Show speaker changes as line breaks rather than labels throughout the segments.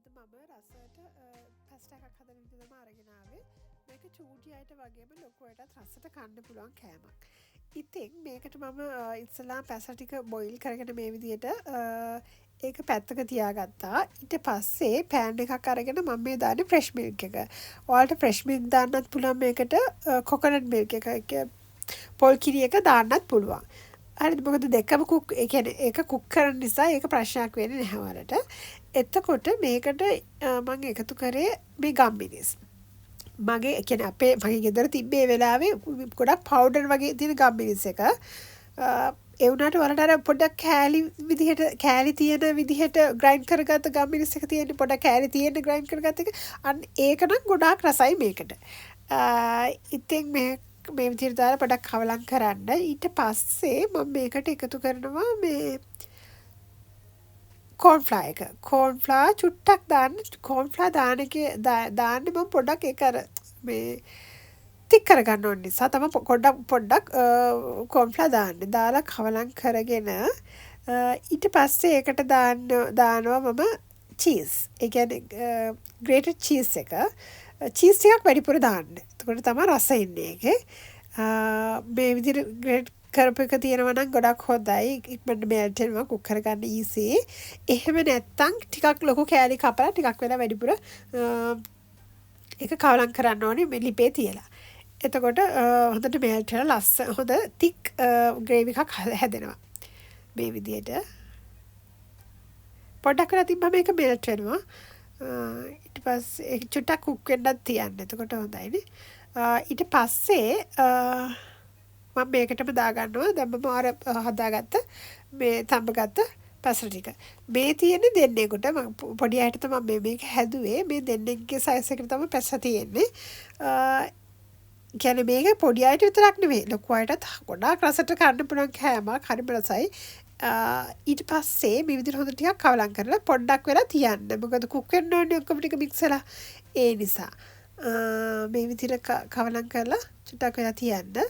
අද මම රසට පැස්ට එකක් හදන විදිහ තමයි අරගෙන ආවේ. මේක චූටි අයට වගේම ලොකු අයටත් රසට කන්න පුළුවන් කෑමක්. ඉතින් මේකට මම ඉස්සෙල්ලා පැස්ට ටික බොයිල් කරගෙන මේ විදිහට ඒක පැත්තක තියාගත්තා. ඊට පස්සේ පෑන් එකක් අරගෙන මම මේ දාන්නේ ෆ්‍රෙෂ් මිල්ක් එක. ඔයාලට ෆ්‍රෙෂ් මිල්ක් දාන්නත් පුළුවන් මේකට කොකනට් මිල්ක් එක පොල් කිරි එක දාන්නත් පුළුවන්. හරිද මොකද දෙකම කුක් ඒ කියන්නේ ඒක කුක් කරන නිසා ඒක ප්‍රශ්නයක් වෙන්නේ නැහැ වලට. එතකොට මේකට මම එකතු කරේ මේ ගම්මිරිස්. මගේ ඒ කියන්නේ මගේ ගෙදර තිබ්බේ වෙලාවේ ගොඩක් පවුඩර් වගේ තියෙන ගම්මිරිස් එක. ඒ වුණාට වලට අර පොඩක් කෑලි තියෙන විදිහට ග්‍රයින්ඩ් කරගත්ත ගම්මිරිස් එක තියෙන පොඩක් කෑලි තියෙන ග්‍රයින්ඩ් කරගත්ත එක අන්න ඒක නම් ගොඩාක් රසයි මේකට. ඉතින් මේ විදිහට දාලා පොඩක් කවලම් කරන්න. ඊට පස්සේ මම මේකට එකතු කරනවා මේ කෝර්න්ෆ්ලවර් එක. කෝර්න්ෆ්ලවර් චුට්ටක් දාන්න. කෝර්න්ෆ්ලවර් දාන්න මම පොඩක් ඒක අර මේ තික් කරගන්න ඕන නිසා තමයි පොඩ්ඩක් කෝර්න්ෆ්ලවර් දාන්නේ. දාලා කවලම් කරගෙන ඊට පස්සේ ඒකට දානවා මම චීස්. ඒ කියන්නේ ග්‍රේටඩ් චීස් එක. චීස් ටිකක් වැඩිපුර දාන්න. එතකොට තමයි රස එන්නේ ඒකේ. මේ විදිහට ග්‍රේට් කරපු එක තියෙනවා නම් ගොඩක් හොඳයි. ඉක්මනට මෙල්ට් වෙනවා කුක් කරගන්න ඊසි. එහෙම නැත්තම් ටිකක් ලොකු කෑලි කපලා ටිකක් වෙලා වැඩිපුර ඒක කවලම් කරන්න ඕනේ මේ ලිපේ තියලා. එතකොට හොඳට මෙල්ට් වෙලා හොඳ තික් ග්‍රේවි එකක් හැදෙනවා. මේ විදිහට පොඩ්ඩක් වෙලා තිබ්බම මේක මෙල්ට් වෙනවා. ඊට පස්සේ චුට්ටක් කුක් වෙන්නත් තියන්න. එතකොට හොඳයිනේ. ඊට පස්සේ මම මේකටම දාගන්නවා. දැන් මම අර හදාගත්ත මේ තඹගත්ත පැසල ටික. මේ තියෙන්නේ දෙන්නෙකුට. මම පොඩි අයට තමයි මේක හැදුවේ. මේ දෙන්නෙක්ගේ සයිස් එකට තමයි පැසල තියෙන්නේ. කියන්නේ මේක පොඩි අයට විතරක් නෙමෙයි. ලොකු අයටත් ගොඩාක් රසට කන්න පුළුවන් කෑමක්. හරිම රසයි. ඊට පස්සේ මේ විදිහට හොඳට ටිකක් කවලම් කරලා පොඩ්ඩක් වෙලා තියන්න. මොකද කුක් වෙන්න ඕනේ ඔක්කොම ටික මික්ස් වෙලා. ඒ නිසා මේ විදිහට කවලම් කරලා චුට්ටක් වෙලා තියන්න.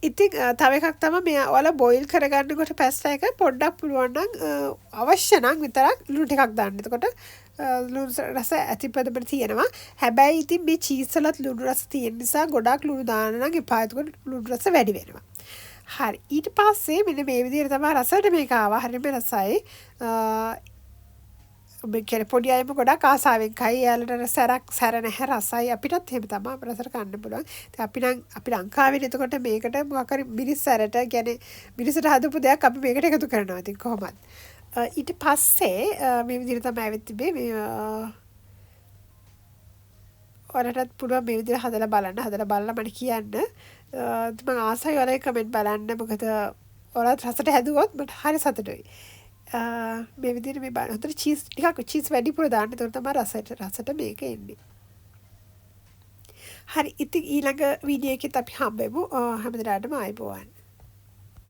ඉතින් තව එකක් තමයි මේ ඔයාලා බොයිල් කරගන්නකොට පැස්ටා එක පොඩ්ඩක් පුළුවන් නම් අවශ්‍ය නම් විතරක් ලුණු ටිකක් දාන්න. එතකොට ලුණු රස ඇතිපදපට තියෙනවා. හැබැයි ඉතින් මේ චීස් වලත් ලුණු රස තියෙන නිසා ගොඩක් ලුණු දාන්න නම් එපා. එතකොට ලුණු රස වැඩි වෙනවා. හරි. ඊට පස්සේ මෙන්න මේ විදිහට තමයි රසට මේක ආවා. හරිම රසයි. මේ කියන්නේ පොඩි අයම ගොඩක් ආසාවෙන් කයි. එයාලට සැර නැහැ රසයි. අපිටත් එහෙම තමයි රසට කන්න පුළුවන්. ඉතින් අපි ලංකාවේ එතකොට මේකට මොකක් හරි මිරිස් සැරට කියන්නේ මිරිසට හදපු දෙයක් අපි මේකට එකතු කරනවා. ඉතින් කොහොමද? ඊට පස්සේ මේ විදිහට තමයි ඇවිත් තිබේ. මේ ඔයාලටත් පුළුවන් මේ විදිහට හදලා බලන්න. හදලා බලලා මට කියන්න. මම ආසයි ඔයාලගේ කමෙන්ට් බලන්න. මොකද ඔයාලත් රසට හැදුවොත් මට හරි සතුටුයි. මේ විදිහට මේ බලන්න. හොඳට චීස් වැඩිපුර දාන්න. ඒක තමයි රසට මේක එන්නේ. හරි. ඉතින් ඊළඟ වීඩියෝ එකෙත් අපි හම්බෙමු. හැමදාටම ආයුබෝවන්.